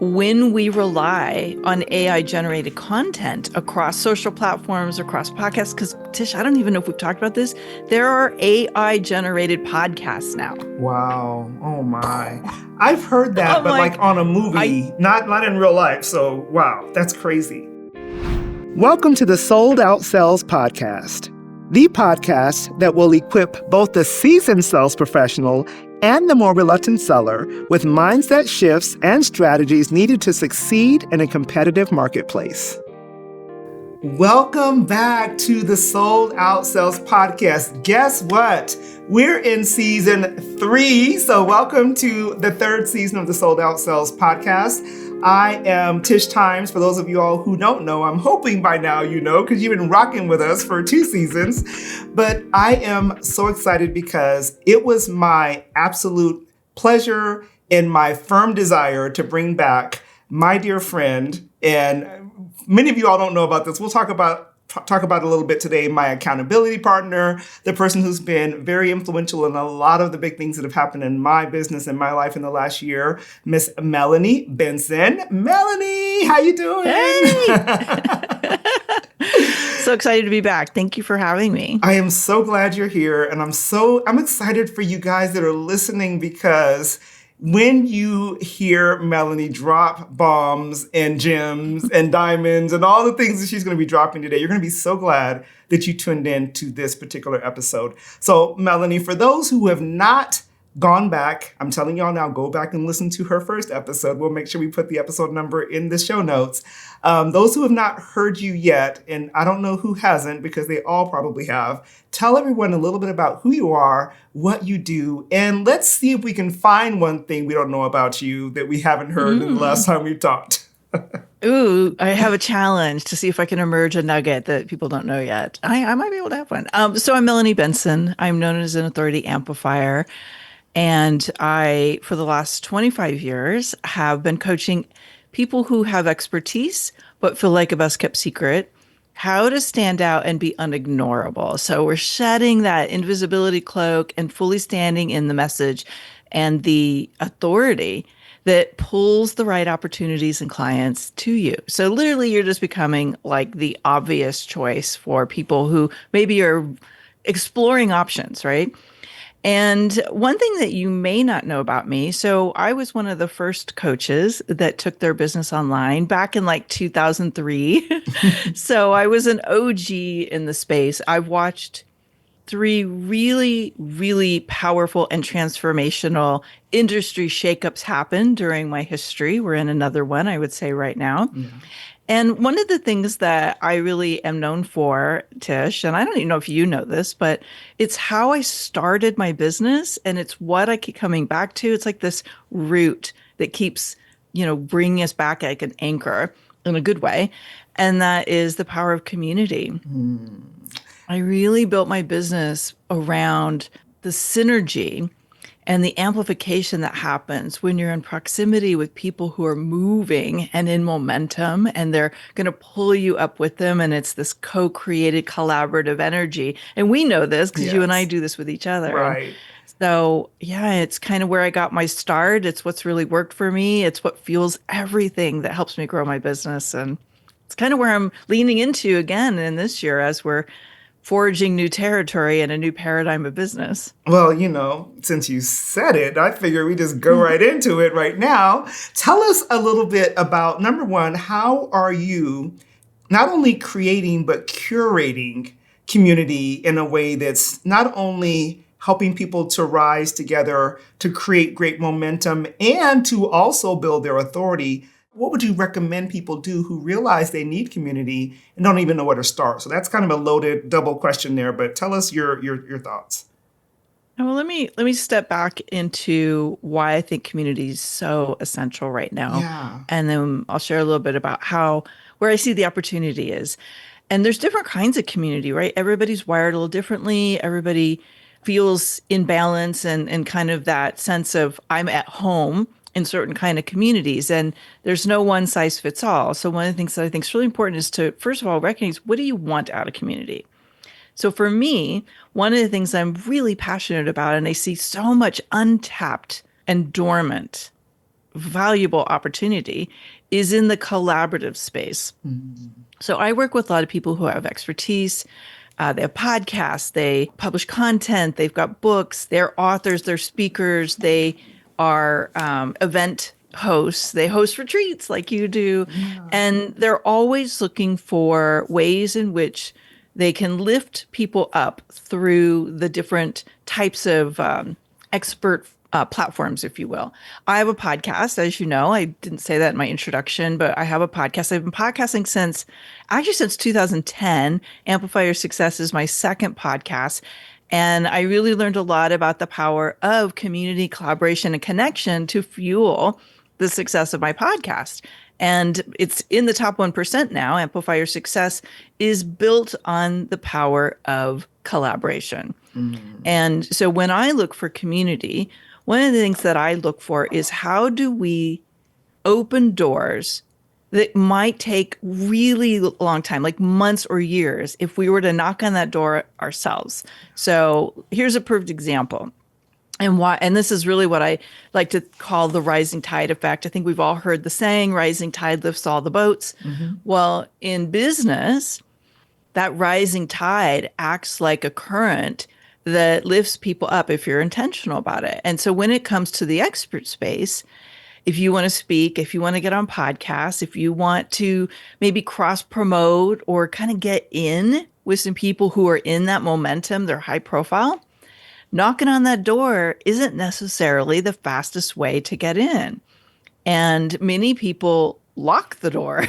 when we rely on AI generated content across social platforms, across podcasts, because Tish, I don't even know if we've talked about this. There are AI generated podcasts now. Wow. Oh my. I've heard that, I'm but like on a movie, I not in real life. So wow, that's crazy. Welcome to the Sold Out Sales Podcast, the podcast that will equip both the seasoned sales professional and the more reluctant seller with mindset shifts and strategies needed to succeed in a competitive marketplace. Welcome back to the Sold Out Sales Podcast. Guess what? We're in season 3, so welcome to the 3rd season of the Sold Out Sales Podcast. I am Tish Times. For those of you all who don't know, I'm hoping by now you know because you've been rocking with us for 2 seasons. But I am so excited because it was my absolute pleasure and my firm desire to bring back my dear friend, and many of you all don't know about this. We'll talk about a little bit today, my accountability partner, the person who's been very influential in a lot of the big things that have happened in my business and my life in the last year, Miss Melanie Benson. Melanie, how you doing? Hey! So excited to be back. Thank you for having me. I am so glad you're here, and I'm excited for you guys that are listening because when you hear Melanie drop bombs and gems and diamonds and all the things that she's going to be dropping today, you're going to be so glad that you tuned in to this particular episode. So, Melanie, for those who have not gone back, I'm telling y'all now, go back and listen to her first episode. We'll make sure we put the episode number in the show notes. Those who have not heard you yet, and I don't know who hasn't because they all probably have, tell everyone a little bit about who you are, what you do, and let's see if we can find one thing we don't know about you that we haven't heard in the last time we talked. Ooh, I have a challenge to see if I can emerge a nugget that people don't know yet. I might be able to have one. So I'm Melanie Benson. I'm known as an Authority Amplifier. And I, for the last 25 years, have been coaching people who have expertise, but feel like a best kept secret, how to stand out and be unignorable. So we're shedding that invisibility cloak and fully standing in the message and the authority that pulls the right opportunities and clients to you. So literally you're just becoming like the obvious choice for people who maybe are exploring options, right? And one thing that you may not know about me, so I was one of the first coaches that took their business online back in like 2003. So I was an OG in the space. I've watched 3 really, really powerful and transformational industry shakeups happen during my history. We're in another one, I would say right now. Yeah. And one of the things that I really am known for, Tish, and I don't even know if you know this, but it's how I started my business and it's what I keep coming back to. It's like this root that keeps, bringing us back like an anchor in a good way. And that is the power of community. I really built my business around the synergy and the amplification that happens when you're in proximity with people who are moving and in momentum, and they're going to pull you up with them. And it's this co-created collaborative energy. And we know this because you and I do this with each other. Right. So yeah, it's kind of where I got my start. It's what's really worked for me. It's what fuels everything that helps me grow my business. And it's kind of where I'm leaning into again in this year as we're forging new territory and a new paradigm of business. Well, since you said it, I figure we just go right into it right now. Tell us a little bit about, number one, how are you not only creating but curating community in a way that's not only helping people to rise together, to create great momentum, and to also build their authority. What would you recommend people do who realize they need community and don't even know where to start? So that's kind of a loaded double question there, but tell us your thoughts. Well, let me step back into why I think community is so essential right now. Yeah. And then I'll share a little bit about where I see the opportunity is. And there's different kinds of community, right? Everybody's wired a little differently. Everybody feels in balance and kind of that sense of I'm at home in certain kind of communities, and there's no one size fits all. So one of the things that I think is really important is to, first of all, recognize what do you want out of community? So for me, one of the things I'm really passionate about, and I see so much untapped and dormant valuable opportunity is in the collaborative space. So I work with a lot of people who have expertise. They have podcasts, they publish content, they've got books, they're authors, they're speakers, they are event hosts, they host retreats like you do. And they're always looking for ways in which they can lift people up through the different types of expert platforms, if you will. I have a podcast, as you know. I didn't say that in my introduction, but I have a podcast. I've been podcasting since 2010. Amplify Your Success is my second podcast. And I really learned a lot about the power of community collaboration and connection to fuel the success of my podcast. And it's in the top 1% now. Amplify Your Success is built on the power of collaboration. And so when I look for community, one of the things that I look for is how do we open doors that might take really long time, like months or years, if we were to knock on that door ourselves. So here's a perfect example. And this is really what I like to call the rising tide effect. I think we've all heard the saying, rising tide lifts all the boats. Well, in business, that rising tide acts like a current that lifts people up if you're intentional about it. And so when it comes to the expert space, if you want to speak, if you want to get on podcasts, if you want to maybe cross promote or kind of get in with some people who are in that momentum, they're high profile, knocking on that door isn't necessarily the fastest way to get in. And many people lock the door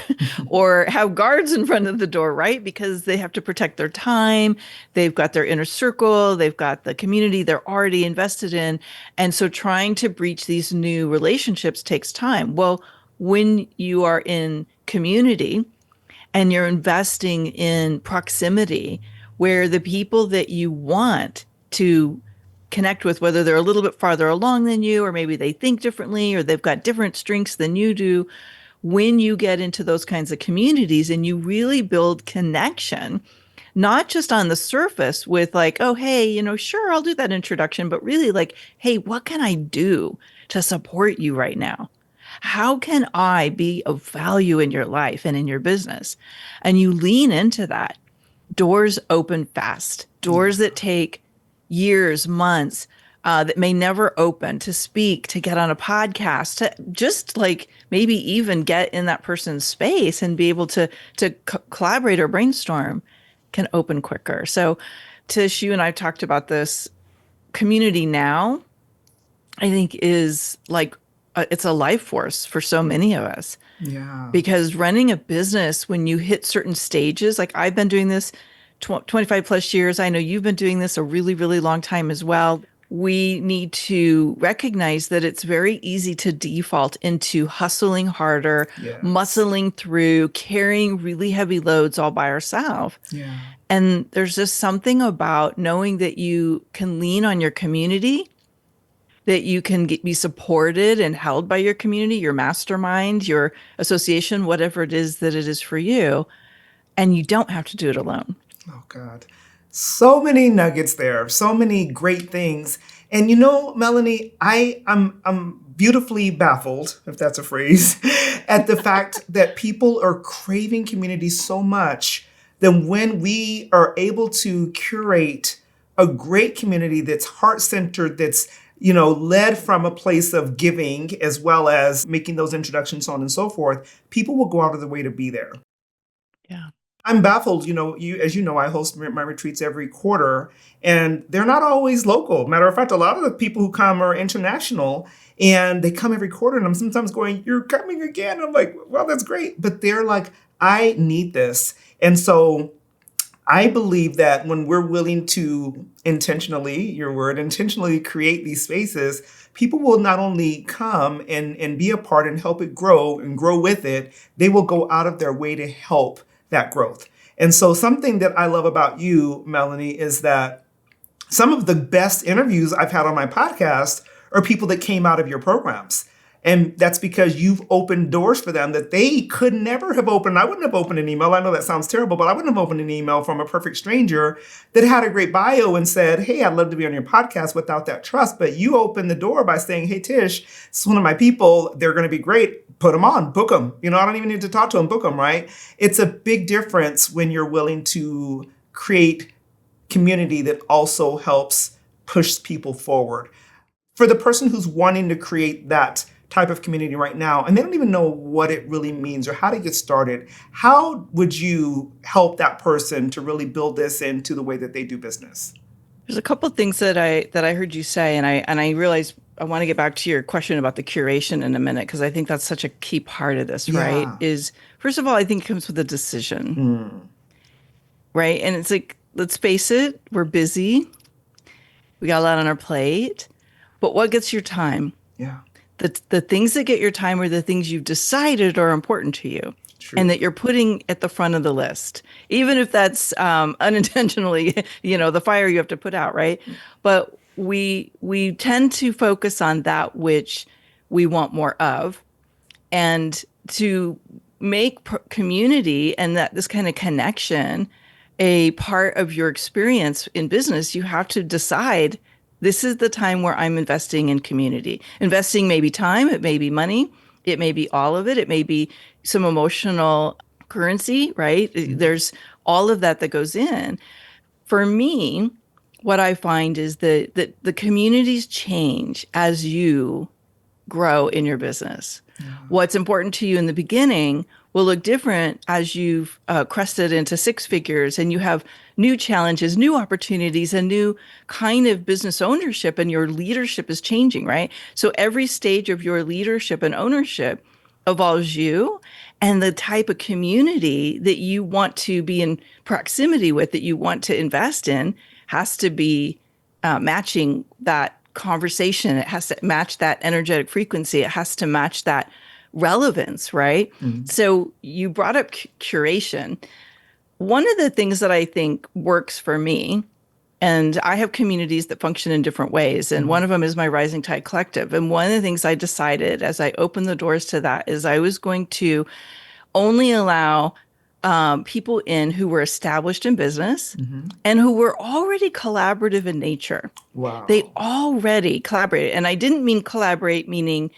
or have guards in front of the door, right? Because they have to protect their time. They've got their inner circle. They've got the community they're already invested in. And so trying to breach these new relationships takes time. Well, when you are in community and you're investing in proximity where the people that you want to connect with, whether they're a little bit farther along than you, or maybe they think differently, or they've got different strengths than you do. When you get into those kinds of communities and you really build connection, not just on the surface with like, oh, hey, sure, I'll do that introduction, but really like, hey, what can I do to support you right now? How can I be of value in your life and in your business? And you lean into that. Doors open fast, doors that take years, months, that may never open, to speak, to get on a podcast, to just like maybe even get in that person's space and be able to collaborate or brainstorm, can open quicker. So Tish, you and I talked about this. Community now, I think, is like it's a life force for so many of us. Yeah. Because running a business, when you hit certain stages, like I've been doing this 25 plus years. I know you've been doing this a really, really long time as well. We need to recognize that it's very easy to default into hustling harder, Yes. muscling through, carrying really heavy loads all by ourselves. Yeah. And there's just something about knowing that you can lean on your community, that you can be supported and held by your community, your mastermind, your association, whatever it is that it is for you. And you don't have to do it alone. Oh, God. So many nuggets there, so many great things. And Melanie, I'm beautifully baffled, if that's a phrase, at the fact that people are craving community so much that when we are able to curate a great community that's heart-centered, that's led from a place of giving as well as making those introductions, so on and so forth, people will go out of their way to be there. Yeah. I'm baffled. As you know, I host my retreats every quarter, and they're not always local. Matter of fact, a lot of the people who come are international, and they come every quarter, and I'm sometimes going, "You're coming again?" I'm like, "Well, that's great," but they're like, "I need this," and so I believe that when we're willing to intentionally create these spaces, people will not only come and be a part and help it grow and grow with it, they will go out of their way to help that growth. And so something that I love about you, Melanie, is that some of the best interviews I've had on my podcast are people that came out of your programs. And that's because you've opened doors for them that they could never have opened. I wouldn't have opened an email. I know that sounds terrible, but I wouldn't have opened an email from a perfect stranger that had a great bio and said, hey, I'd love to be on your podcast without that trust. But you opened the door by saying, hey, Tish, this is one of my people. They're going to be great. Put them on, book them. I don't even need to talk to them, book them, right? It's a big difference when you're willing to create community that also helps push people forward. For the person who's wanting to create that type of community right now, and they don't even know what it really means or how to get started, how would you help that person to really build this into the way that they do business? There's a couple of things that I heard you say, and I realize I want to get back to your question about the curation in a minute, because I think that's such a key part of this, right? Yeah. Is first of all, I think it comes with a decision, right? And it's like, let's face it, we're busy. We got a lot on our plate, but what gets your time? Yeah. The things that get your time are the things you've decided are important to you. True. And that you're putting at the front of the list, even if that's unintentionally, the fire you have to put out, right? But we tend to focus on that which we want more of, and to make community and that this kind of connection a part of your experience in business, you have to decide, this is the time where I'm investing in community. Investing may be time, it may be money, it may be all of it, it may be some emotional currency, right? There's all of that goes in. For me, what I find is that the communities change as you grow in your business. What's important to you in the beginning will look different as you've crested into six figures and you have new challenges, new opportunities, a new kind of business ownership, and your leadership is changing, right? So every stage of your leadership and ownership evolves you, and the type of community that you want to be in proximity with, that you want to invest in, has to be matching that conversation. It has to match that energetic frequency. It has to match that relevance, right? So you brought up curation. One of the things that I think works for me, and I have communities that function in different ways, and one of them is my Rising Tide Collective. And one of the things I decided as I opened the doors to that is I was going to only allow people in who were established in business and who were already collaborative in nature. Wow. They already collaborated. And I didn't mean collaborate, meaning,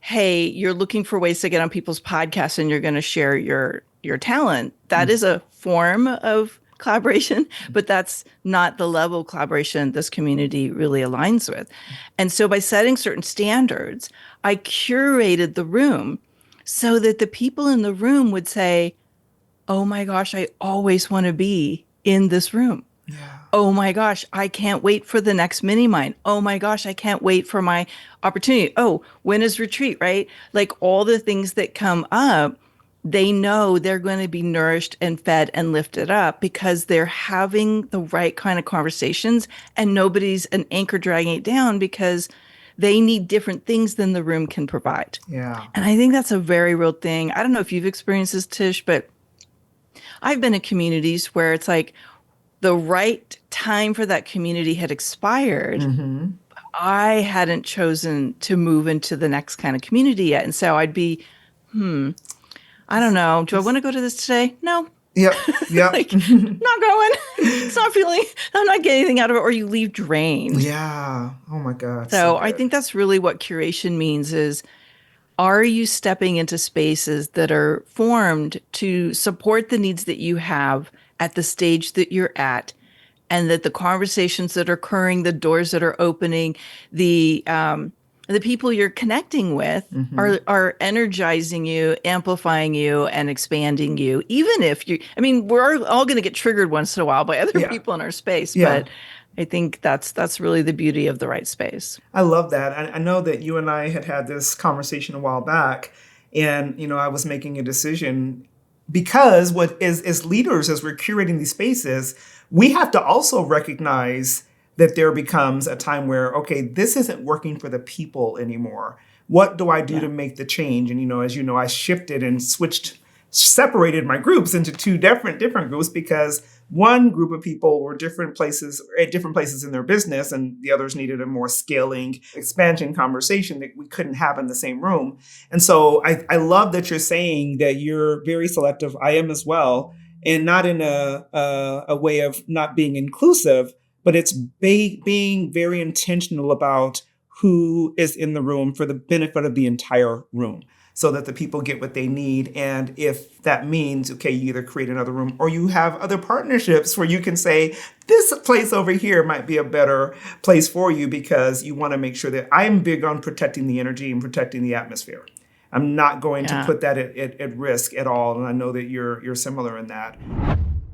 hey, you're looking for ways to get on people's podcasts and you're going to share your talent. That is a form of collaboration, but that's not the level of collaboration this community really aligns with. And so by setting certain standards, I curated the room so that the people in the room would say, oh my gosh, I always want to be in this room. Yeah. Oh my gosh, I can't wait for the next mini mine. Oh my gosh, I can't wait for my opportunity. Oh, when is retreat, right? Like all the things that come up, they know they're going to be nourished and fed and lifted up because they're having the right kind of conversations, and nobody's an anchor dragging it down because they need different things than the room can provide. Yeah. And I think that's a very real thing. I don't know if you've experienced this, Tish, but I've been in communities where it's like the right time for that community had expired. I hadn't chosen to move into the next kind of community yet. And so I'd be, I don't know. Do I want to go to this today? No. Yep. Yep. Like, not going. It's not feeling, I'm not getting anything out of it, or you leave drained. Yeah. Oh my God. So I good. think that's really what curation means is, are you stepping into spaces that are formed to support the needs that you have at the stage that you're at, and that the conversations that are occurring, the doors that are opening, the people you're connecting with are energizing you, amplifying you, and expanding you. Even if we're all going to get triggered once in a while by other people in our space, but I think that's really the beauty of the right space. I love that. I know that you and I had this conversation a while back, and I was making a decision because what is as leaders, as we're curating these spaces, we have to also recognize that there becomes a time where, okay, this isn't working for the people anymore. What do I do to make the change? And as I shifted and separated my groups into two different groups because one group of people were different places at different places in their business, and the others needed a more scaling expansion conversation that we couldn't have in the same room. And so I love that you're saying that you're very selective. I am as well, and not in a way of not being inclusive, but it's being very intentional about who is in the room for the benefit of the entire room, so that the people get what they need. And if that means, okay, you either create another room or you have other partnerships where you can say, this place over here might be a better place for you, because you want to make sure that I'm big on protecting the energy and protecting the atmosphere. I'm not going to put that at risk at all. And I know that you're similar in that.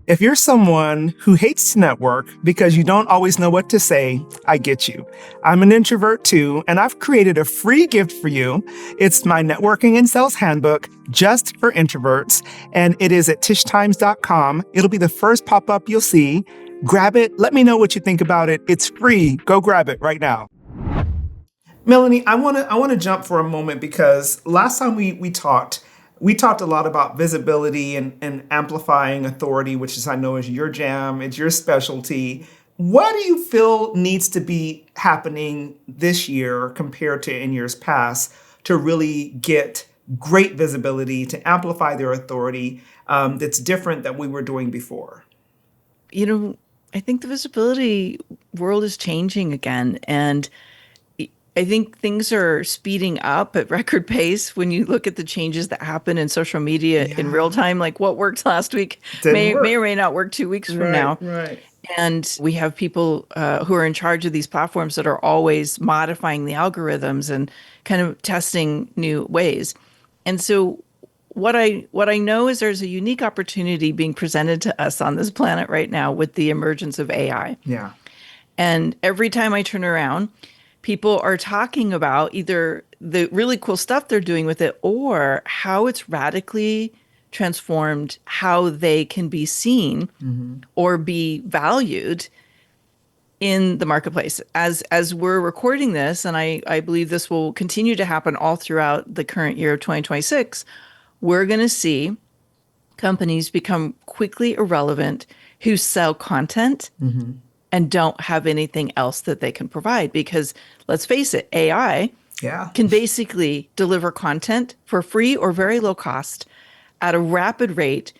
If you're someone who hates to network because you don't always know what to say, I get you. I'm an introvert too, and I've created a free gift for you. It's my networking and sales handbook just for introverts, and it is at tishtimes.com. It'll be the first pop-up you'll see. Grab it. Let me know what you think about it. It's free. Go grab it right now. Melanie, I want to jump for a moment, because last time we talked a lot about visibility and amplifying authority, which I know is your jam, it's your specialty. What do you feel needs to be happening this year compared to in years past to really get great visibility, to amplify their authority, that's different than we were doing before? I think the visibility world is changing again. And I think things are speeding up at record pace when you look at the changes that happen in social media in real time. Like what worked last week may or may not work 2 weeks from now. Right. And we have people who are in charge of these platforms that are always modifying the algorithms and kind of testing new ways. And so what I know is there's a unique opportunity being presented to us on this planet right now with the emergence of AI. Yeah. And every time I turn around, people are talking about either the really cool stuff they're doing with it or how it's radically transformed how they can be seen or be valued in the marketplace. As we're recording this, and I believe this will continue to happen all throughout the current year of 2026, we're going to see companies become quickly irrelevant who sell content and don't have anything else that they can provide. Because let's face it, AI can basically deliver content for free or very low cost at a rapid rate,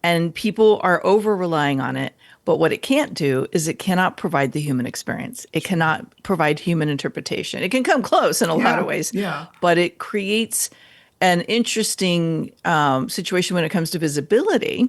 and people are over relying on it. But what it can't do is it cannot provide the human experience. It cannot provide human interpretation. It can come close in a lot of ways, but it creates an interesting situation when it comes to visibility,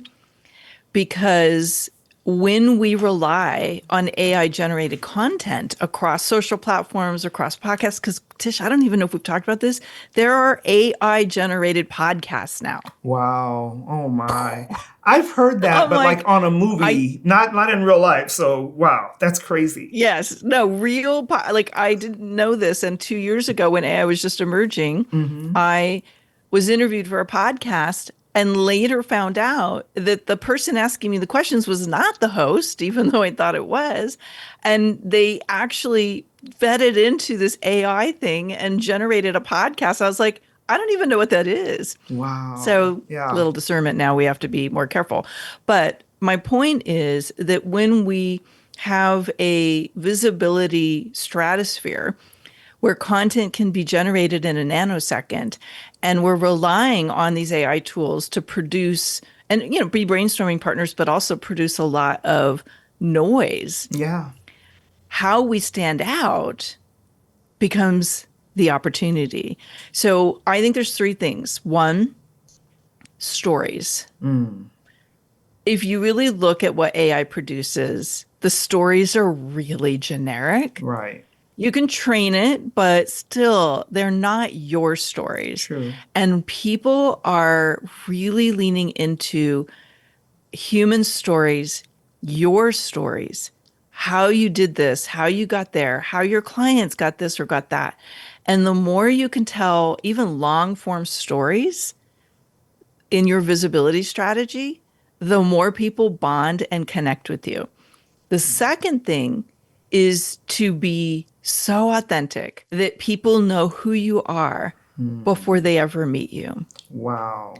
because when we rely on AI generated content across social platforms, across podcasts, because Tish, I don't even know if we've talked about this. There are AI generated podcasts now. Wow. Oh my. I've heard that, but like on a movie, not in real life. So wow, that's crazy. Yes. No, I didn't know this. And 2 years ago when AI was just emerging, I was interviewed for a podcast and later found out that the person asking me the questions was not the host, even though I thought it was. And they actually fed it into this AI thing and generated a podcast. I was like, I don't even know what that is. Wow. So little discernment now, we have to be more careful. But my point is that when we have a visibility stratosphere where content can be generated in a nanosecond, and we're relying on these AI tools to produce and be brainstorming partners, but also produce a lot of noise. Yeah. How we stand out becomes the opportunity. So I think there's three things. One, stories. If you really look at what AI produces, the stories are really generic. Right. You can train it, but still, they're not your stories. True. And people are really leaning into human stories, your stories, how you did this, how you got there, how your clients got this or got that. And the more you can tell even long form stories in your visibility strategy, the more people bond and connect with you. The second thing is to be so authentic that people know who you are before they ever meet you. Wow.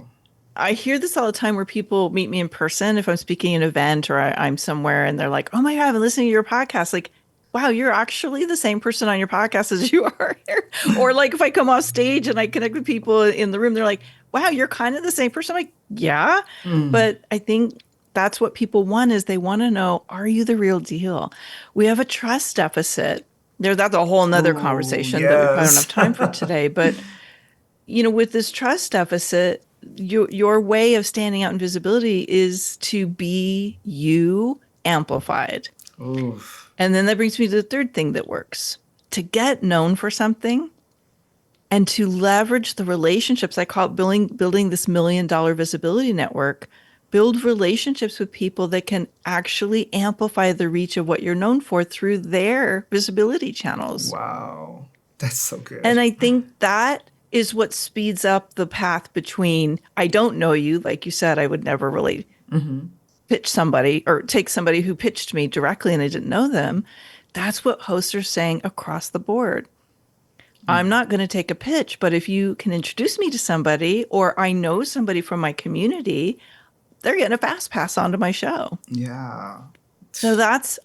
I hear this all the time where people meet me in person if I'm speaking at an event or I'm somewhere and they're like, "Oh my God, I've been listening to your podcast." Like, wow, you're actually the same person on your podcast as you are here. Or like if I come off stage and I connect with people in the room, they're like, "Wow, you're kind of the same person." I'm like, yeah. Mm. But I think that's what people want is they want to know, are you the real deal? We have a trust deficit. That's a whole nother Oh, conversation that we probably don't have yes. time for today. But with this trust deficit, your way of standing out in visibility is to be you amplified. Oof. And then that brings me to the third thing that works. To get known for something and to leverage the relationships, I call it building this $1 million visibility network. Build relationships with people that can actually amplify the reach of what you're known for through their visibility channels. Wow. That's so good. And I think that is what speeds up the path between I don't know you, like you said, I would never really Hmm. pitch somebody or take somebody who pitched me directly and I didn't know them. That's what hosts are saying across the board. I'm not going to take a pitch, but if you can introduce me to somebody or I know somebody from my community, they're getting a fast pass onto my show. Yeah. So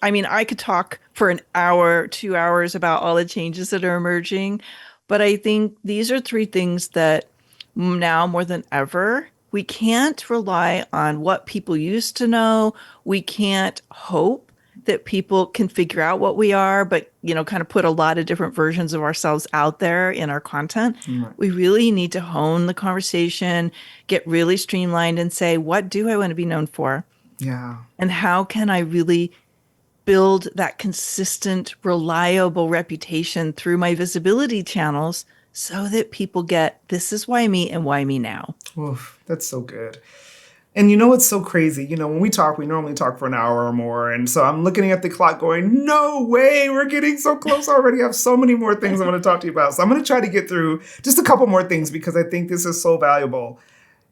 I mean, I could talk for an hour, 2 hours about all the changes that are emerging, but I think these are three things that now more than ever, we can't rely on what people used to know. We can't hope that people can figure out what we are, but, kind of put a lot of different versions of ourselves out there in our content. Right. We really need to hone the conversation, get really streamlined and say, what do I want to be known for? Yeah. And how can I really build that consistent, reliable reputation through my visibility channels so that people get this is why me and why me now? Oof. That's so good. And you know what's so crazy? When we talk, we normally talk for an hour or more. And so I'm looking at the clock going, no way, we're getting so close already. I have so many more things I want to talk to you about. So I'm going to try to get through just a couple more things because I think this is so valuable.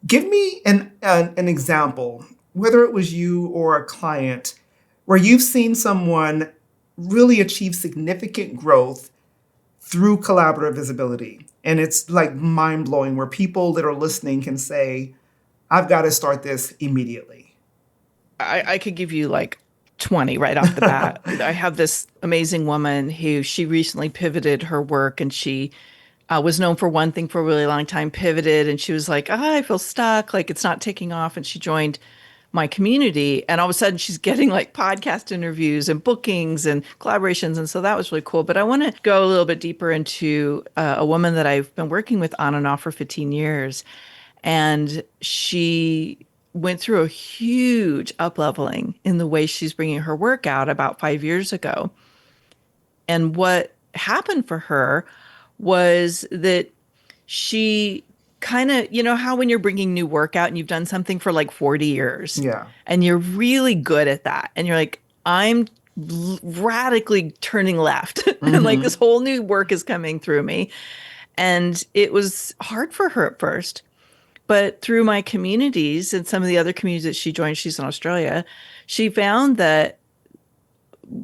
Give me an example, whether it was you or a client, where you've seen someone really achieve significant growth through collaborative visibility. And it's like mind blowing where people that are listening can say, I've got to start this immediately. I could give you like 20 right off the bat. I have this amazing woman who she recently pivoted her work and she was known for one thing for a really long time, pivoted, and she was like, I feel stuck, like it's not taking off. And she joined my community, and all of a sudden she's getting like podcast interviews and bookings and collaborations. And so that was really cool. But I want to go a little bit deeper into a woman that I've been working with on and off for 15 years. And she went through a huge upleveling in the way she's bringing her work out about 5 years ago. And what happened for her was that she kind of, how when you're bringing new work out and you've done something for like 40 years Yeah. and you're really good at that and you're like, I'm radically turning left and like this whole new work is coming through me. And it was hard for her at first. But through my communities and some of the other communities that she joined, she's in Australia, she found that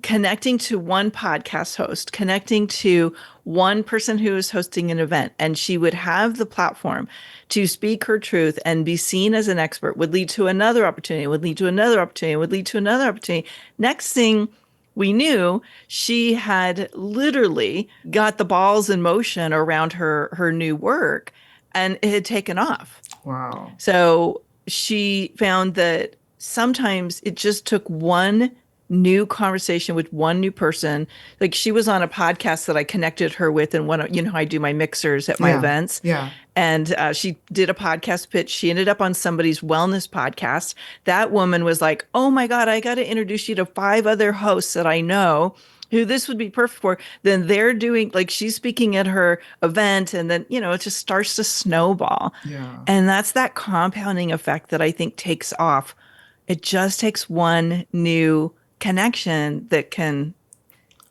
connecting to one podcast host, connecting to one person who is hosting an event, and she would have the platform to speak her truth and be seen as an expert would lead to another opportunity, would lead to another opportunity, would lead to another opportunity. Next thing we knew, she had literally got the balls in motion around her new work and it had taken off. Wow. So she found that sometimes it just took one new conversation with one new person. Like she was on a podcast that I connected her with, and I do my mixers at my Yeah. events. Yeah. And she did a podcast pitch. She ended up on somebody's wellness podcast. That woman was like, "Oh my God, I got to introduce you to 5 other hosts that I know who this would be perfect for." Then they're doing, like, she's speaking at her event, and then, it just starts to snowball. Yeah. And that's that compounding effect that I think takes off. It just takes one new connection that can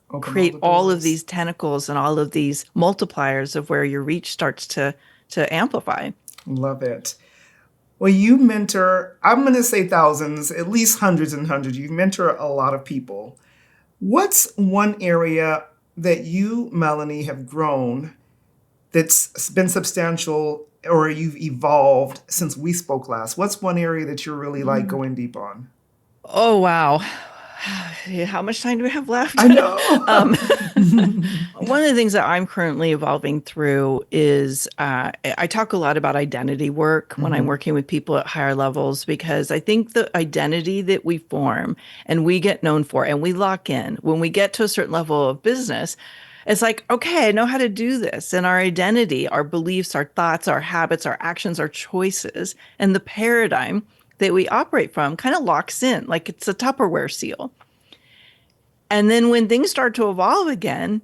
Open create the all of doors. these tentacles and all of these multipliers of where your reach starts to amplify. Love it. Well, you mentor, I'm going to say thousands, at least hundreds and hundreds. You mentor a lot of people. What's one area that you, Melanie, have grown that's been substantial or you've evolved since we spoke last? What's one area that you're really like going deep on? Oh, wow. How much time do we have left? I know. um, One of the things that I'm currently evolving through is I talk a lot about identity work when I'm working with people at higher levels, because I think the identity that we form and we get known for and we lock in when we get to a certain level of business, it's like, okay, I know how to do this. And our identity, our beliefs, our thoughts, our habits, our actions, our choices, and the paradigm that we operate from kind of locks in like it's a Tupperware seal. And then when things start to evolve again,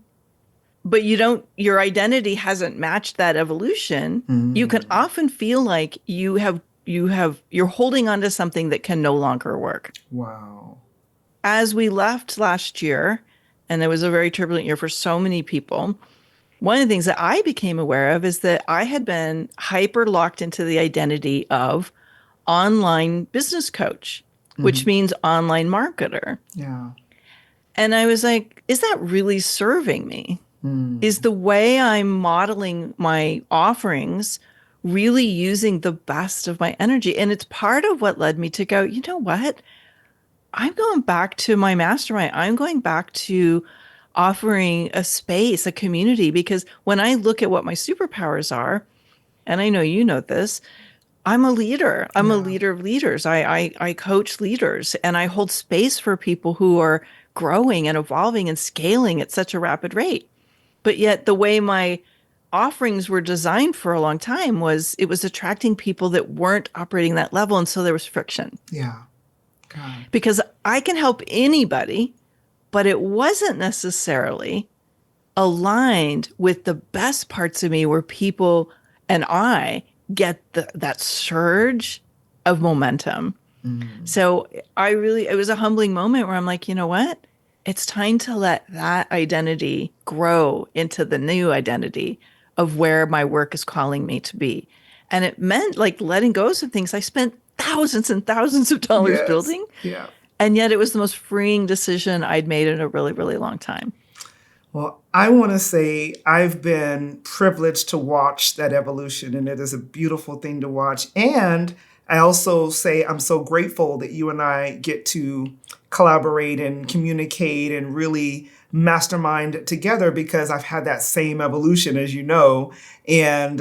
but your identity hasn't matched that evolution, you can often feel like you're holding on to something that can no longer work. Wow. As we left last year, and it was a very turbulent year for so many people, one of the things that I became aware of is that I had been hyper locked into the identity of online business coach, which means online marketer. Yeah. And I was like, is that really serving me? Is the way I'm modeling my offerings really using the best of my energy? And it's part of what led me to go, you know what? I'm going back to my mastermind. I'm going back to offering a space, a community, because when I look at what my superpowers are, and I know you know this, I'm a leader. I'm a leader of leaders. I coach leaders and I hold space for people who are growing and evolving and scaling at such a rapid rate. But yet the way my offerings were designed for a long time was it was attracting people that weren't operating that level. And so there was friction. Yeah. God. Because I can help anybody, but it wasn't necessarily aligned with the best parts of me where people and I get that surge of momentum. So it was a humbling moment where I'm like, you know what? It's time to let that identity grow into the new identity of where my work is calling me to be. And it meant like letting go of some things I spent thousands and thousands of dollars Yes. building. Yeah. And yet it was the most freeing decision I'd made in a really, really long time. Well, I want to say I've been privileged to watch that evolution, and it is a beautiful thing to watch. And I also say I'm so grateful that you and I get to collaborate and communicate and really mastermind together, because I've had that same evolution, as you know. And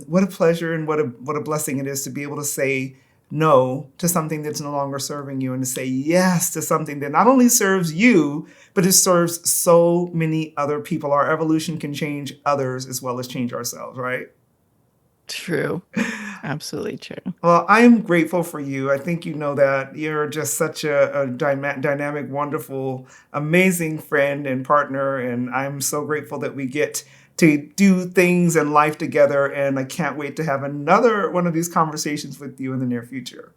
what a pleasure and what a blessing it is to be able to say no to something that's no longer serving you and to say yes to something that not only serves you, but it serves so many other people. Our evolution can change others as well as change ourselves, right? True. Absolutely true. Well, I am grateful for you. I think you know that you're just such a dynamic, wonderful, amazing friend and partner. And I'm so grateful that we get to do things in life together. And I can't wait to have another one of these conversations with you in the near future.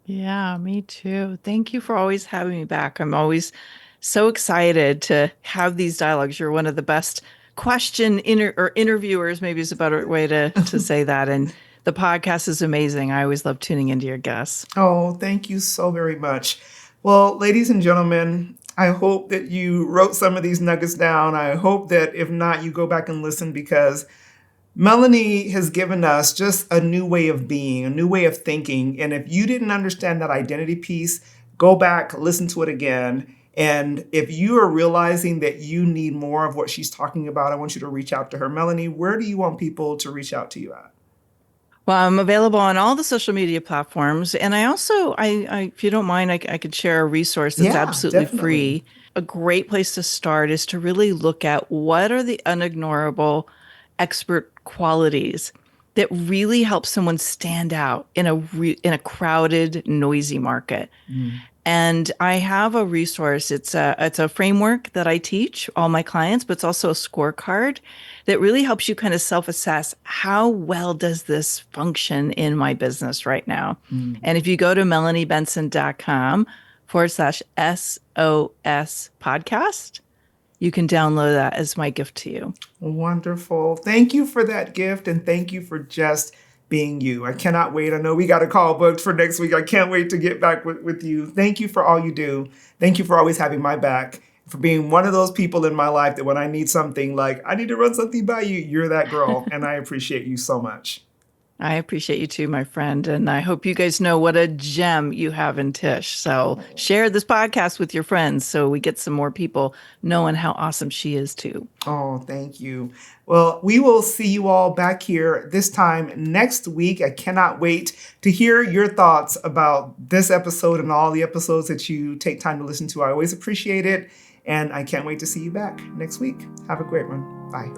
Yeah, me too. Thank you for always having me back. I'm always so excited to have these dialogues. You're one of the best or interviewers, maybe is a better way to say that. And the podcast is amazing. I always love tuning into your guests. Oh, thank you so very much. Well, ladies and gentlemen, I hope that you wrote some of these nuggets down. I hope that if not, you go back and listen, because Melanie has given us just a new way of being, a new way of thinking. And if you didn't understand that identity piece, go back, listen to it again. And if you are realizing that you need more of what she's talking about, I want you to reach out to her. Melanie, where do you want people to reach out to you at? Well, I'm available on all the social media platforms. And I also, if you don't mind, I could share a resource that's Yeah, absolutely definitely. free. A great place to start is to really look at what are the unignorable expert qualities that really help someone stand out in a crowded, noisy market. And I have a resource. It's a framework that I teach all my clients, but it's also a scorecard that really helps you kind of self-assess how well does this function in my business right now. And if you go to melaniebenson.com/SOS podcast, you can download that as my gift to you. Wonderful. Thank you for that gift, and thank you for just being you. I cannot wait. I know we got a call booked for next week. I can't wait to get back with you. Thank you for all you do. Thank you for always having my back, for being one of those people in my life that when I need something, like I need to run something by you, you're that girl. And I appreciate you so much. I appreciate you too, my friend. And I hope you guys know what a gem you have in Tish. So share this podcast with your friends so we get some more people knowing how awesome she is too. Oh, thank you. Well, we will see you all back here this time next week. I cannot wait to hear your thoughts about this episode and all the episodes that you take time to listen to. I always appreciate it. And I can't wait to see you back next week. Have a great one. Bye.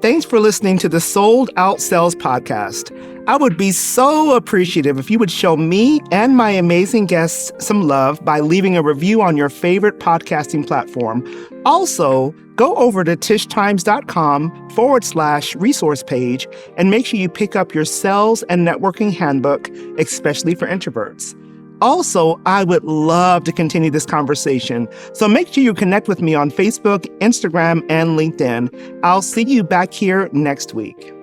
Thanks for listening to the Sold Out Sales Podcast. I would be so appreciative if you would show me and my amazing guests some love by leaving a review on your favorite podcasting platform. Also, go over to tishtimes.com/resource page and make sure you pick up your sales and networking handbook, especially for introverts. Also, I would love to continue this conversation, so make sure you connect with me on Facebook, Instagram, and LinkedIn. I'll see you back here next week.